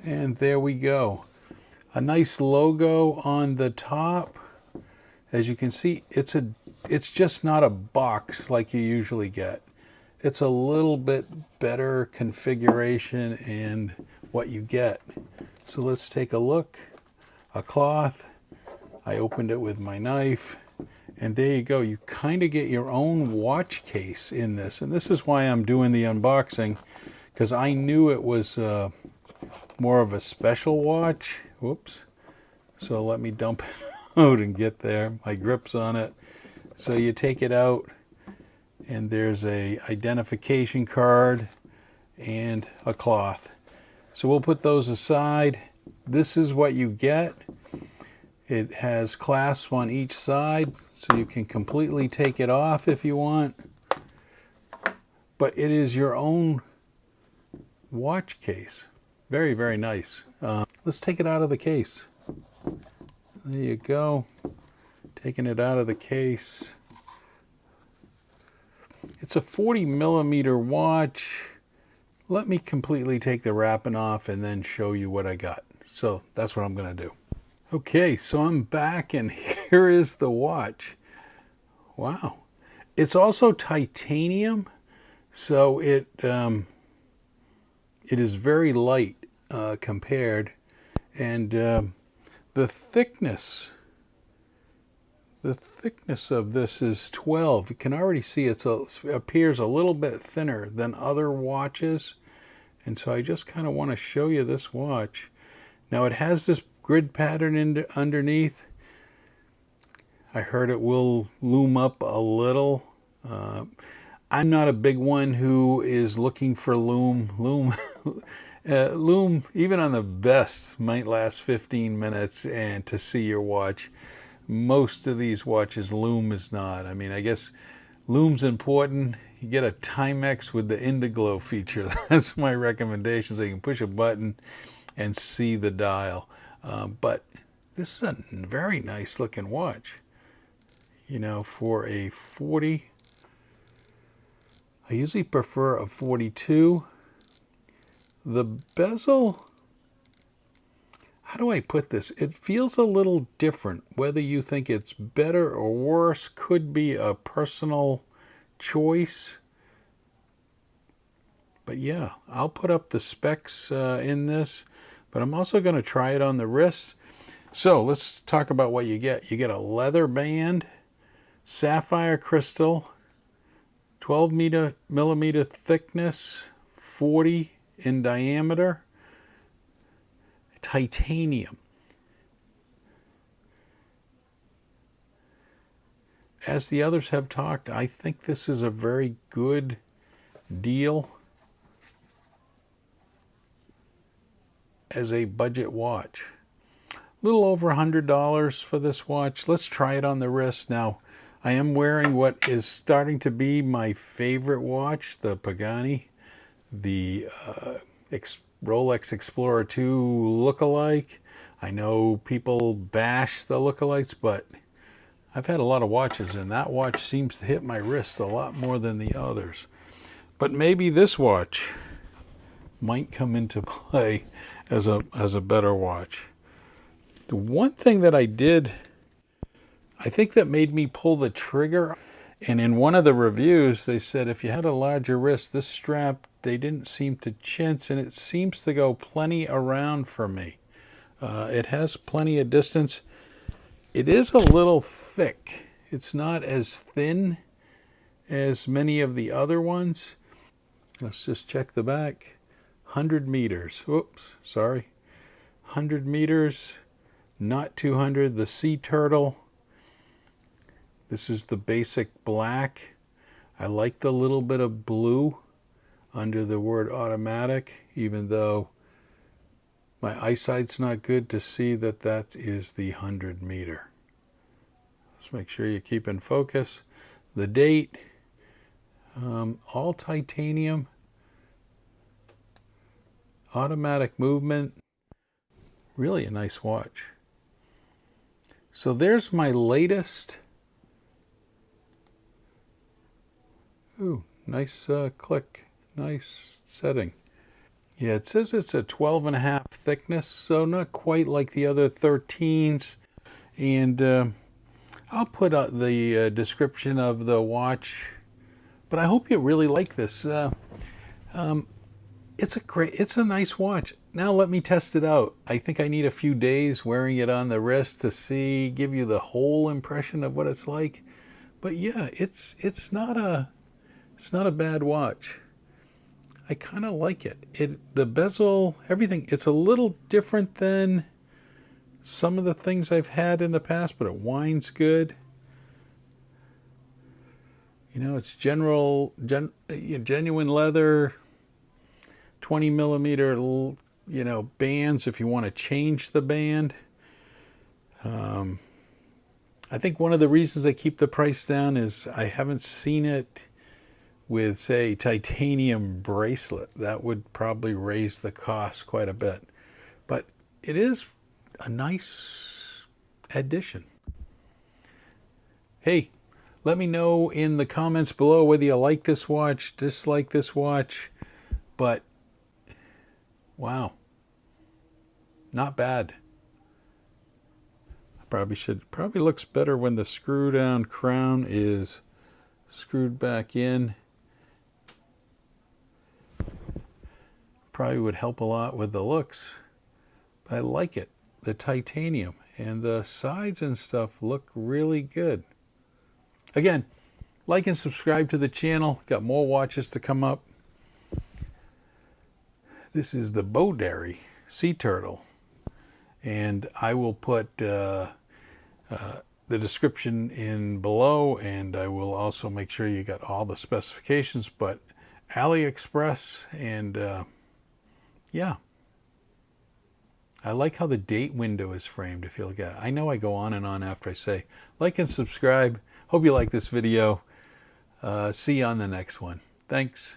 And there we go. A nice logo on the top. As you can see, it's just not a box like you usually get. It's a little bit better configuration and what you get. So let's take a look. A cloth. I opened it with my knife. And there you go. You kind of get your own watch case in this. And this is why I'm doing the unboxing, because I knew it was more of a special watch. Whoops. So let me dump it out and get there. My grip's on it. So you take it out and there's a identification card and a cloth. So we'll put those aside. This is what you get. It has clasps on each side, so you can completely take it off if you want. But it is your own watch case. Very, very nice. Let's take it out of the case. There you go. Taking it out of the case. It's a 40 millimeter watch. Let me completely take the wrapping off and then show you what I got. So that's what I'm going to do. Okay, so I'm back and here is the watch. Wow. It's also titanium, so it is very light compared, and the thickness of this is 12. You can already see it appears a little bit thinner than other watches, and so I just kind of want to show you this watch. Now it has this grid pattern underneath. I heard it will loom up a little. I'm not a big one who is looking for loom. Loom, even on the best, might last 15 minutes and to see your watch. Most of these watches, loom is not. I mean, I guess loom's important. You get a Timex with the Indiglo feature. That's my recommendation, so you can push a button and see the dial. But this is a very nice looking watch. You know, for a 40, I usually prefer a 42. The bezel, how do I put this? It feels a little different. Whether you think it's better or worse could be a personal choice. But yeah, I'll put up the specs in this, but I'm also going to try it on the wrist. So let's talk about what you get. You get a leather band, sapphire crystal, 12 millimeter thickness, 40 in diameter, titanium. As the others have talked, I think this is a very good deal as a budget watch. A little over $100 for this watch. Let's try it on the wrist. Now, I am wearing what is starting to be my favorite watch, the Pagani, the Rolex Explorer 2 lookalike. I know people bash the lookalikes, but I've had a lot of watches, and that watch seems to hit my wrist a lot more than the others. But maybe this watch might come into play as a better watch. The one thing that I did, I think that made me pull the trigger, and in one of the reviews they said if you had a larger wrist, this strap, they didn't seem to chintz, and it seems to go plenty around for me. It has plenty of distance. It is a little thick. It's not as thin as many of the other ones. Let's just check the back. 100 meters. Whoops, sorry. 100 meters, not 200. The Seaturtle. This is the basic black. I like the little bit of blue under the word automatic, even though my eyesight's not good to see that that is the 100 meter. Let's make sure you keep in focus. The date, all titanium, automatic movement, really a nice watch. So there's my latest. Ooh, nice click, nice setting. Yeah, it says it's a 12.5 thickness, so not quite like the other 13s. And I'll put out the description of the watch. But I hope you really like this. It's a nice watch. Now let me test it out. I think I need a few days wearing it on the wrist to give you the whole impression of what it's like. But yeah, it's not a bad watch. I kind of like it. The bezel, everything. It's a little different than some of the things I've had in the past, but it winds good. You know, it's genuine leather, 20 millimeter, you know, bands if you want to change the band. I think one of the reasons they keep the price down is I haven't seen it with, say, titanium bracelet. That would probably raise the cost quite a bit. But it is a nice addition. Hey, let me know in the comments below whether you like this watch, dislike this watch. But wow, not bad. Probably looks better when the screw down crown is screwed back in. Probably would help a lot with the looks. But I like it. The titanium and the sides and stuff look really good. Again, like and subscribe to the channel. Got more watches to come up. This is the Boderry Seaturtle. And I will put the description in below, and I will also make sure you got all the specifications. But Aliexpress, and yeah, I like how the date window is framed. If you look at it, I know I go on and on after I say like and subscribe. Hope you like this video. See you on the next one. Thanks.